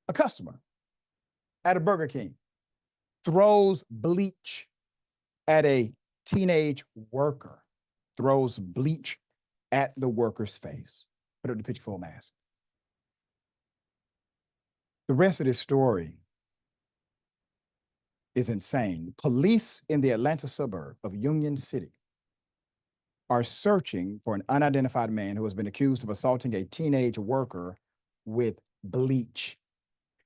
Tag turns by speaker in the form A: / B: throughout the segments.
A: A customer at a Burger King throws bleach at a teenage worker, throws bleach at the worker's face. Put up the picture full mask. The rest of this story is insane. Police in the Atlanta suburb of Union City are searching for an unidentified man who has been accused of assaulting a teenage worker with bleach.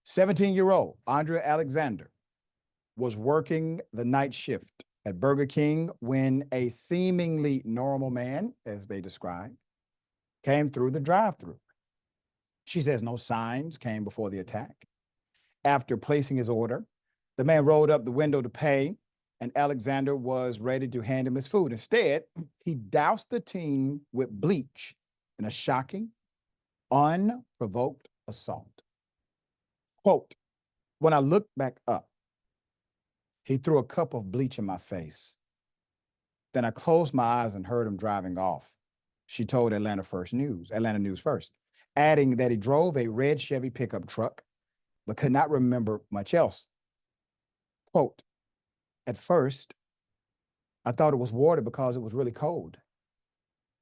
A: 17-year-old Andrea Alexander was working the night shift at Burger King when a seemingly normal man, as they describe, came through the drive-thru. She says no signs came before the attack. After placing his order, the man rolled up the window to pay, and Alexander was ready to hand him his food. Instead, he doused the teen with bleach in a shocking, unprovoked assault. Quote, "When I looked back up, he threw a cup of bleach in my face. Then I closed my eyes and heard him driving off," she told Atlanta News First, adding that he drove a red Chevy pickup truck, but could not remember much else. Quote, "At first, I thought it was water because it was really cold."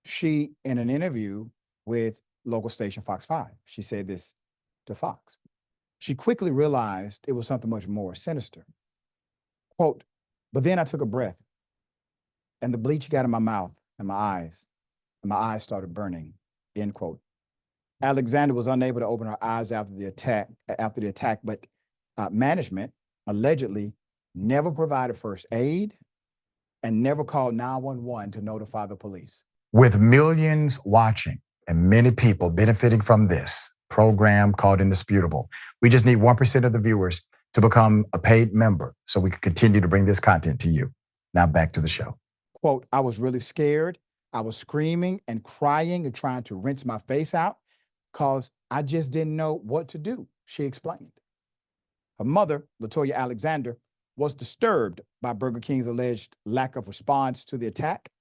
A: She, in an interview with local station Fox 5, she said this to Fox. She quickly realized it was something much more sinister. Quote, "But then I took a breath and the bleach got in my mouth and my eyes started burning," end quote. Alexander was unable to open her eyes after the attack, but management allegedly never provided first aid and never called 911 to notify the police. With millions watching and many people benefiting from this program called Indisputable, we just need 1% of the viewers to become a paid member so we can continue to bring this content to you. Now back to the show. Quote, "I was really scared. I was screaming and crying and trying to rinse my face out because I just didn't know what to do," she explained. Her mother, Latoya Alexander, was disturbed by Burger King's alleged lack of response to the attack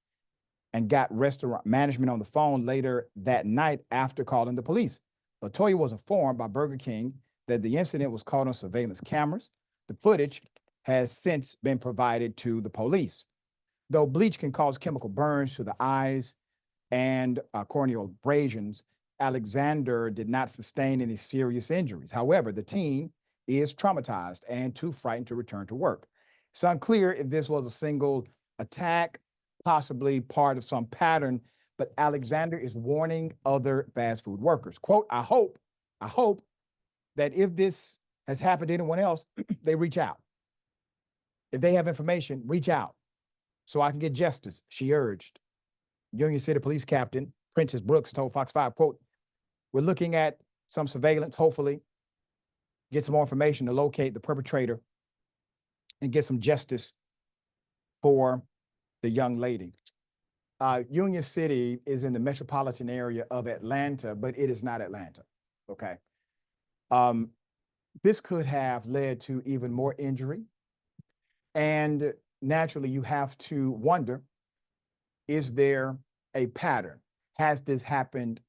A: and got restaurant management on the phone later that night after calling the police. Latoya was informed by Burger King that the incident was caught on surveillance cameras. The footage has since been provided to the police. Though bleach can cause chemical burns to the eyes and corneal abrasions, Alexander did not sustain any serious injuries. However, the teen is traumatized and too frightened to return to work. It's unclear if this was a single attack, possibly part of some pattern, but Alexander is warning other fast food workers. Quote, I hope that if this has happened to anyone else, they reach out. If they have information, reach out so I can get justice," she urged. Union City Police Captain Prentice Brooks told Fox 5, quote, "We're looking at some surveillance, hopefully get some more information to locate the perpetrator and get some justice for the young lady." Union City is in the metropolitan area of Atlanta, but it is not Atlanta, okay? This could have led to even more injury. And naturally, you have to wonder, is there a pattern? Has this happened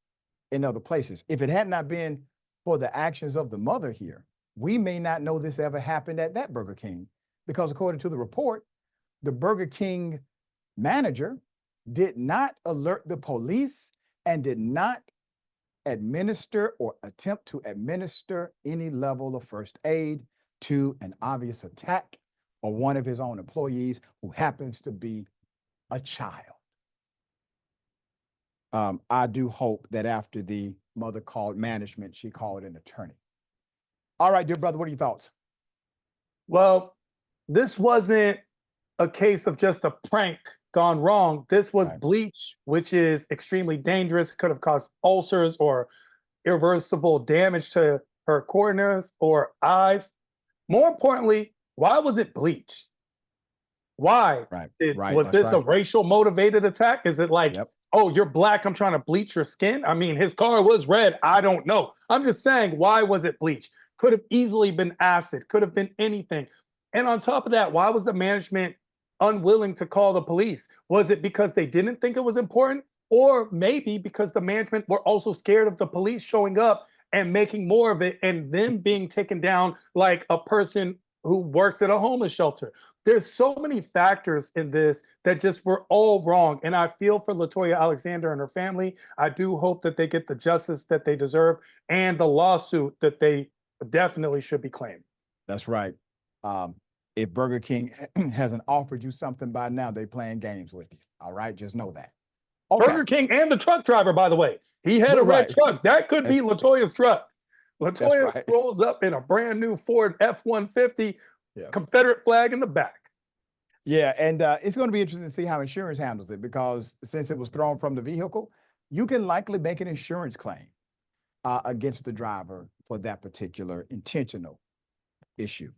A: in other places? If it had not been for the actions of the mother here, we may not know this ever happened at that Burger King, because according to the report, the Burger King manager did not alert the police and did not administer or attempt to administer any level of first aid to an obvious attack or one of his own employees who happens to be a child. I do hope that after the mother called management, she called an attorney. All right, dear brother, what are your thoughts?
B: Well, this wasn't a case of just a prank gone wrong. This was bleach, which is extremely dangerous. Could have caused ulcers or irreversible damage to her corneas or eyes. More importantly, why was it bleach? Why? Was this a racial motivated attack? Is it like, oh, you're black, I'm trying to bleach your skin? I mean, his car was red. I don't know. I'm just saying, why was it bleach? Could have easily been acid, could have been anything. And on top of that, why was the management unwilling to call the police? Was it because they didn't think it was important? Or maybe because the management were also scared of the police showing up and making more of it, and then being taken down like a person who works at a homeless shelter. There's so many factors in this that just were all wrong. And I feel for LaToya Alexander and her family. I do hope that they get the justice that they deserve and the lawsuit that they definitely should be claimed.
A: That's right. If Burger King hasn't offered you something by now, they playing games with you. All right, just know that. Okay.
B: Burger King and the truck driver, by the way, he had a red truck. That could be LaToya's truck. LaToya rolls up in a brand new Ford F-150, Confederate flag in the back.
A: Yeah, and it's going to be interesting to see how insurance handles it, because since it was thrown from the vehicle, you can likely make an insurance claim against the driver for that particular intentional issue.